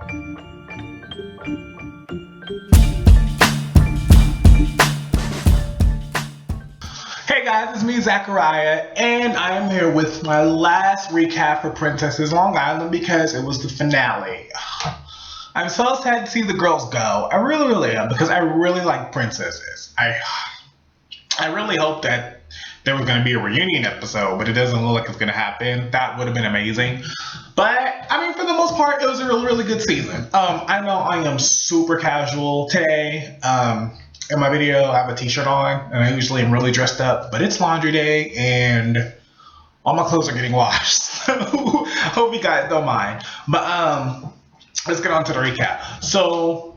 Hey guys, it's me, Zachariyah, and I am here with my last recap for Princesses Long Island because it was the finale. I'm so sad to see the girls go. I really, really am because I really like princesses. I really hope that there was going to be a reunion episode, but it doesn't look like it's going to happen. That would have been amazing. But, I mean, for the most part, it was a really, really good season. I know I am super casual today. In my video, I have a t-shirt on, and I usually am really dressed up, but it's laundry day, and all my clothes are getting washed. So, hope you guys don't mind. But, let's get on to the recap. So,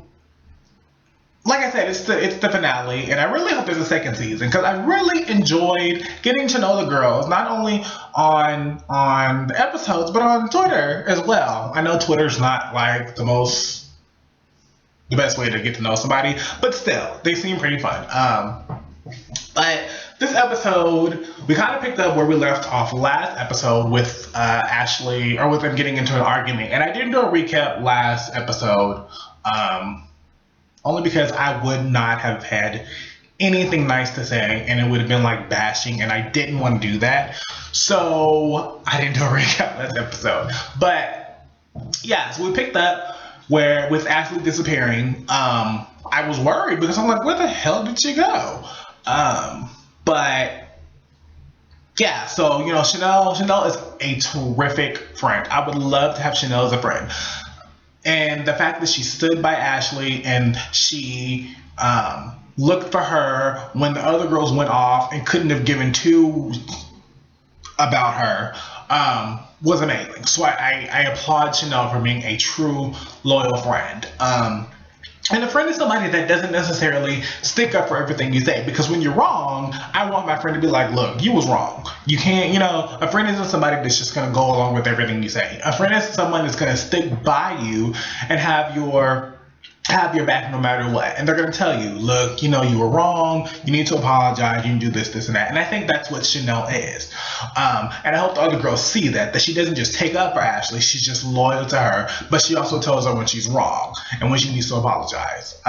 like I said, it's the finale, and I really hope there's a second season because I really enjoyed getting to know the girls, not only on the episodes, but on Twitter as well. I know Twitter's not like the best way to get to know somebody, but still, they seem pretty fun. But this episode, we kind of picked up where we left off last episode with Ashley, or with them getting into an argument. And I didn't do a recap last episode, only because I would not have had anything nice to say, and it would have been like bashing, and I didn't want to do that. So I didn't do a recap last episode. But yeah, so we picked up where with Ashley disappearing, I was worried because I'm like, where the hell did she go? But yeah, so you know, Chanel is a terrific friend. I would love to have Chanel as a friend. And the fact that she stood by Ashley and she looked for her when the other girls went off and couldn't have given two about her was amazing. So I applaud Chanel for being a true loyal friend. And a friend is somebody that doesn't necessarily stick up for everything you say, because when you're wrong, I want my friend to be like, look, you was wrong. You can't, a friend isn't somebody that's just going to go along with everything you say. A friend is someone that's going to stick by you and have your back no matter what. And they're going to tell you, look, you were wrong. You need to apologize. You can do this, and that. And I think that's what Chanel is. And I hope the other girls see that she doesn't just take up for Ashley. She's just loyal to her, but she also tells her when she's wrong and when she needs to apologize.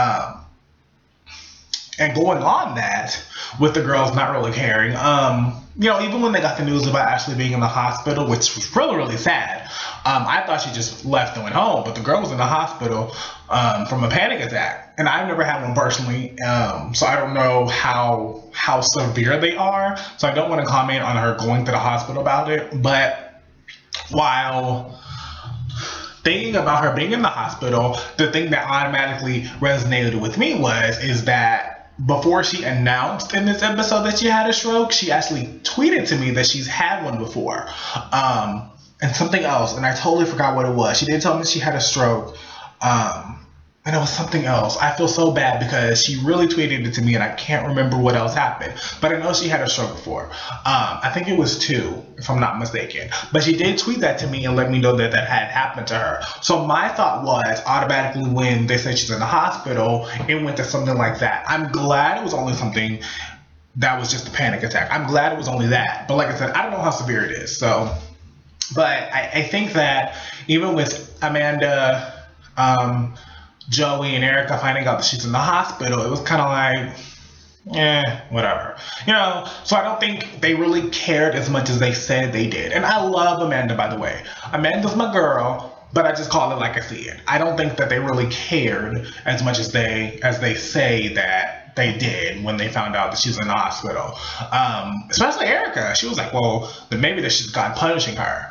And going on that, with the girls not really caring, even when they got the news about Ashley being in the hospital, which was really, really sad, I thought she just left and went home, but the girl was in the hospital from a panic attack. And I've never had one personally, so I don't know how severe they are, so I don't want to comment on her going to the hospital about it. But while thinking about her being in the hospital, the thing that automatically resonated with me is that before she announced in this episode that she had a stroke, she actually tweeted to me that she's had one before. And something else, and I totally forgot what it was. She did tell me she had a stroke, and it was something else. I feel so bad because she really tweeted it to me, and I can't remember what else happened. But I know she had a stroke before. I think it was 2, if I'm not mistaken. But she did tweet that to me and let me know that had happened to her. So my thought was, automatically when they said she's in the hospital, it went to something like that. I'm glad it was only something that was just a panic attack. I'm glad it was only that. But like I said, I don't know how severe it is. So, but I think that even with Amanda, Joey, and Erica finding out that she's in the hospital, it was kind of like, whatever. So I don't think they really cared as much as they said they did. And I love Amanda, by the way. Amanda's my girl, but I just call it like I see it. I don't think that they really cared as much as they say that they did when they found out that she's in the hospital. Especially Erica. She was like, well, then maybe this is God punishing her.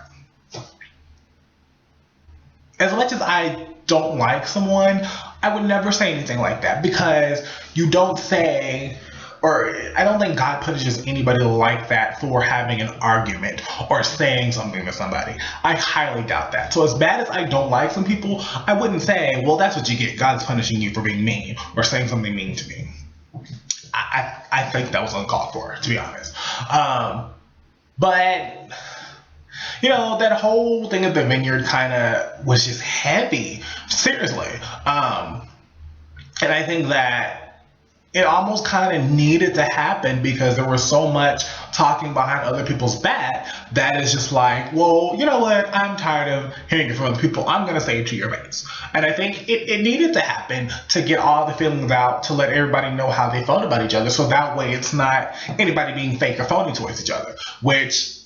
As much as I don't like someone, I would never say anything like that, because you don't say, or I don't think God punishes anybody like that for having an argument or saying something to somebody. I highly doubt that. So as bad as I don't like some people, I wouldn't say, well, that's what you get. God's punishing you for being mean or saying something mean to me. I think that was uncalled for, to be honest. But that whole thing at the vineyard kind of was just heavy, seriously. And I think that it almost kind of needed to happen because there was so much talking behind other people's back that is just like, well, you know what? I'm tired of hearing it from other people. I'm going to say it to your face. And I think it needed to happen to get all the feelings out, to let everybody know how they felt about each other. So that way it's not anybody being fake or phony towards each other, which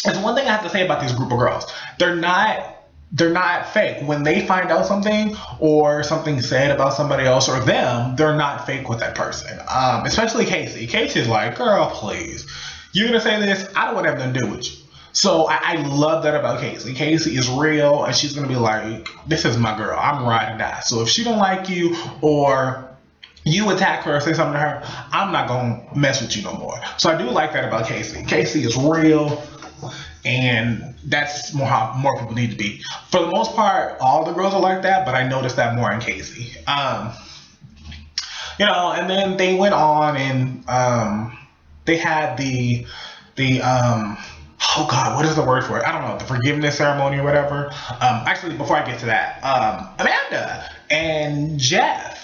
is one thing I have to say about this group of girls. They're not fake. When they find out something or something said about somebody else or them, they're not fake with that person. Especially Casey. Casey's like, girl, please. You're going to say this? I don't want to have nothing to do with you. So I love that about Casey. Casey is real, and she's going to be like, this is my girl. I'm ride or die. So if she don't like you or you attack her or say something to her, I'm not going to mess with you no more. So I do like that about Casey. Casey is real. And that's how more people need to be. For the most part, all the girls are like that, but I noticed that more in Casey. And then they went on and they had the oh God, what is the word for it? I don't know, the forgiveness ceremony or whatever. Actually, before I get to that, Amanda and Jeff.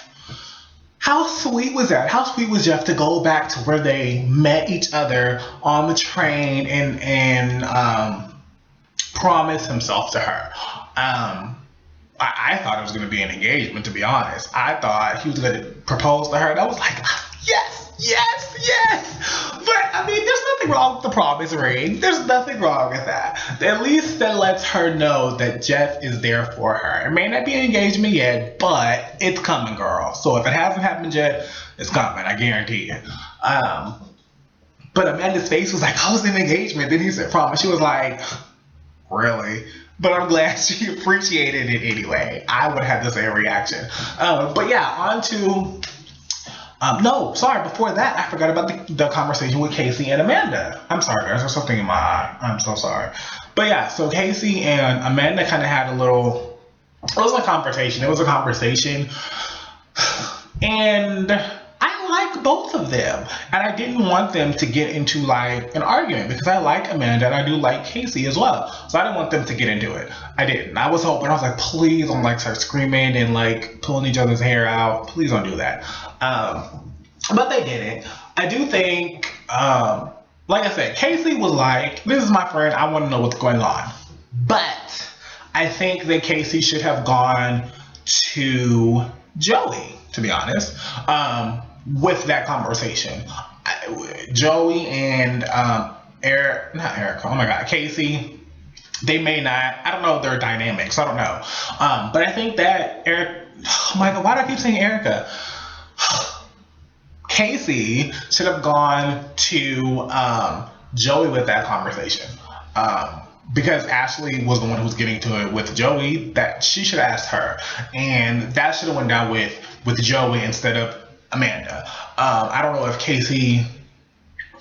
How sweet was that? How sweet was Jeff to go back to where they met each other on the train and promise himself to her? I thought it was going to be an engagement, to be honest. I thought he was going to propose to her. And I was like, yes, yes, yes. But, I mean, there's nothing wrong with the promise ring. There's nothing wrong with that. At least that lets her know that Jeff is there for her. It may not be an engagement yet, but it's coming, girl. So if it hasn't happened yet, it's coming. I guarantee it. But Amanda's face was like, I was in an engagement. Then he said promise. She was like, really? But I'm glad she appreciated it anyway. I would have the same reaction. But yeah, on to... no, sorry, before that, I forgot about the conversation with Casey and Amanda. I'm sorry, guys, there's something in my eye. I'm so sorry. But yeah, so Casey and Amanda kind of had it was a conversation. It was a conversation. And I like both of them. And I didn't want them to get into like an argument because I like Amanda and I do like Casey as well. So I didn't want them to get into it. I didn't. I was hoping, I was like, please don't like start screaming and like pulling each other's hair out. Please don't do that. But they didn't. I do think, like I said, Casey was like, this is my friend. I want to know what's going on. But I think that Casey should have gone to Joey, to be honest, with that conversation. Joey and Casey, they may not, I don't know their dynamics, I don't know. But I think that oh my God, why do I keep saying Erica? Casey should have gone to Joey with that conversation. Because Ashley was the one who was getting to it with Joey, that she should have asked her. And that should have went down with Joey instead of Amanda. I don't know if Casey,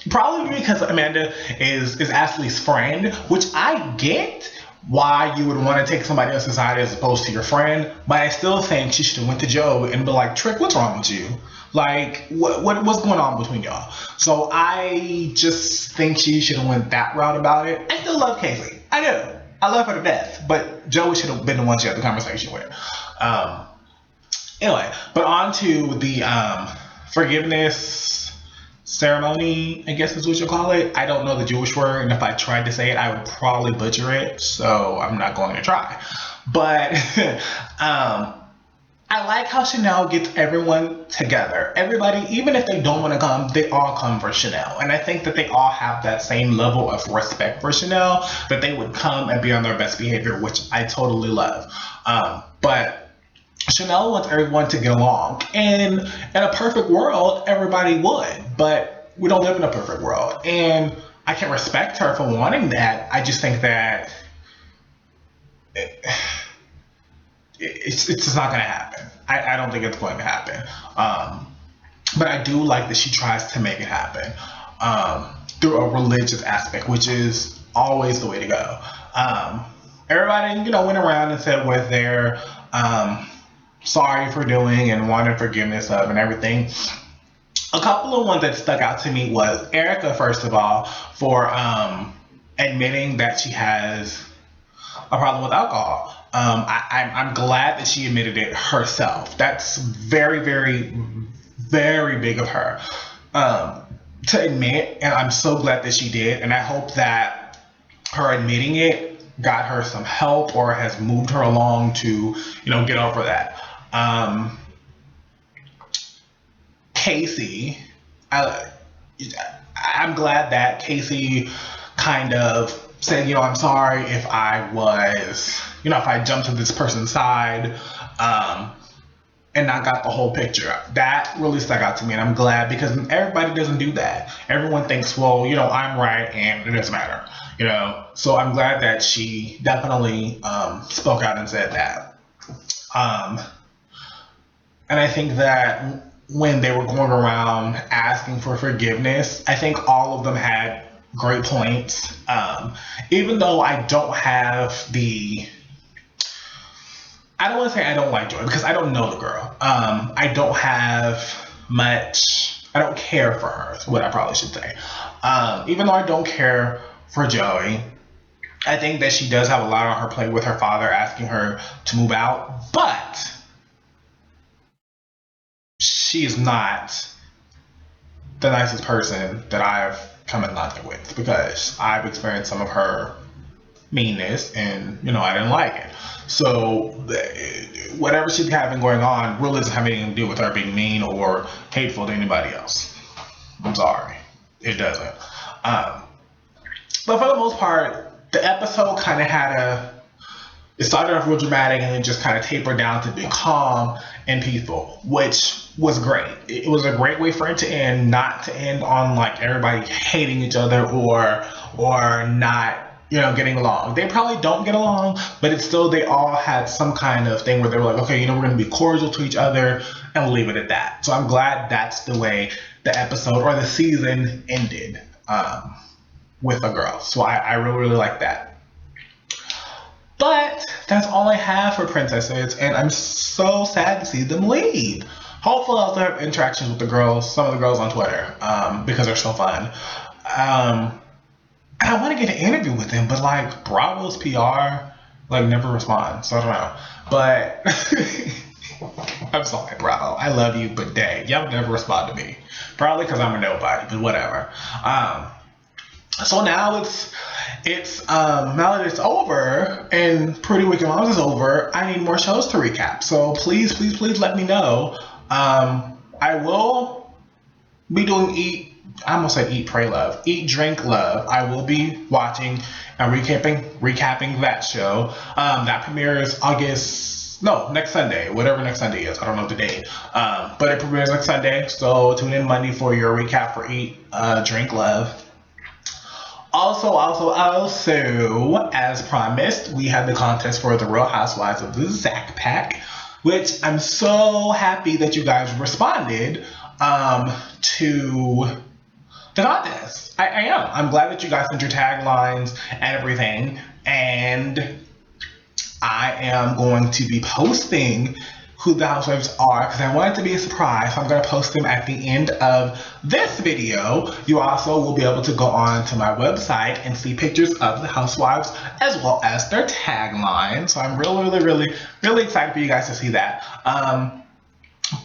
probably because Amanda is Ashley's friend, which I get why you would want to take somebody else's side as opposed to your friend, but I still think she should have went to Joey and be like, Trick, what's wrong with you? Like, what's going on between y'all? So I just think she should have went that route about it. I still love Casey. I do. I love her to death. But Joey should have been the one she had the conversation with. Anyway, but on to the forgiveness ceremony, I guess is what you call it. I don't know the Jewish word, and if I tried to say it, I would probably butcher it. So I'm not going to try. But I like how Chanel gets everyone together. Everybody, even if they don't want to come, they all come for Chanel. And I think that they all have that same level of respect for Chanel, that they would come and be on their best behavior, which I totally love. But Chanel wants everyone to get along. And in a perfect world, everybody would. But we don't live in a perfect world. And I can respect her for wanting that. I just think that it's just not going to happen. I don't think it's going to happen. But I do like that she tries to make it happen through a religious aspect, which is always the way to go. Everybody, went around and said what they're sorry for doing and wanted forgiveness of and everything. A couple of ones that stuck out to me was Erica, first of all, for admitting that she has a problem with alcohol. I'm glad that she admitted it herself. That's very, very, very big of her to admit, and I'm so glad that she did, and I hope that her admitting it got her some help or has moved her along to, get over that. Casey, I'm glad that Casey kind of said, I'm sorry if I was, if I jumped to this person's side, and not got the whole picture. That really stuck out to me, and I'm glad, because everybody doesn't do that. Everyone thinks, well, I'm right and it doesn't matter, So I'm glad that she definitely spoke out and said that. And I think that when they were going around asking for forgiveness, I think all of them had great points. Even though I don't have I don't want to say I don't like Joy, because I don't know the girl. I don't care for her, is what I probably should say. Even though I don't care for Joey, I think that she does have a lot on her plate with her father asking her to move out, but she is not the nicest person that I've come in contact with, because I've experienced some of her meanness, and I didn't like it. So whatever she's having going on really doesn't have anything to do with her being mean or hateful to anybody else. I'm sorry, it doesn't. But for the most part, the episode kind of it started off real dramatic and then just kind of tapered down to be calm and peaceful, which was great. It was a great way for it to end, not to end on like everybody hating each other or not, getting along. They probably don't get along, but it's still, they all had some kind of thing where they were like, okay, we're going to be cordial to each other and leave it at that. So I'm glad that's the way the episode or the season ended with the girls. So I really, really like that. But that's all I have for Princesses, and I'm so sad to see them leave. Hopefully I'll still have interactions with the girls, some of the girls on Twitter, because they're so fun. And I want to get an interview with them, but like Bravo's PR, never responds. So I don't know. But I'm sorry, Bravo. I love you, but dang, y'all never respond to me. Probably because I'm a nobody, but whatever. So now it's now that it's over and Pretty Wicked Moms is over, I need more shows to recap. So please, please, please let me know. I will be doing Eat, Pray, Love. Eat, Drink, Love. I will be watching and recapping that show. That premieres next Sunday, whatever next Sunday is. I don't know the date. But it premieres next Sunday, so tune in Monday for your recap for Eat, Drink, Love. Also, as promised, we had the contest for the Real Housewives of the Zac Pack, which I'm so happy that you guys responded to the contest. I am. I'm glad that you guys sent your taglines and everything, and I am going to be posting who the housewives are, because I want it to be a surprise. So I'm going to post them at the end of this video. You also will be able to go on to my website and see pictures of the housewives as well as their tagline. So I'm really, really, really, really excited for you guys to see that.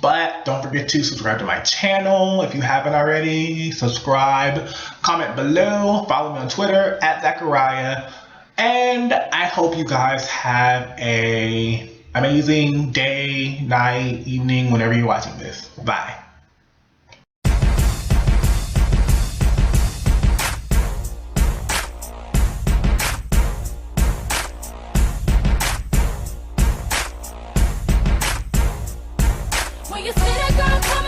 But don't forget to subscribe to my channel if you haven't already. Subscribe, comment below, follow me on Twitter at Zachariyah, and I hope you guys have a amazing day, night, evening, whenever you're watching this. Bye. When you see that girl come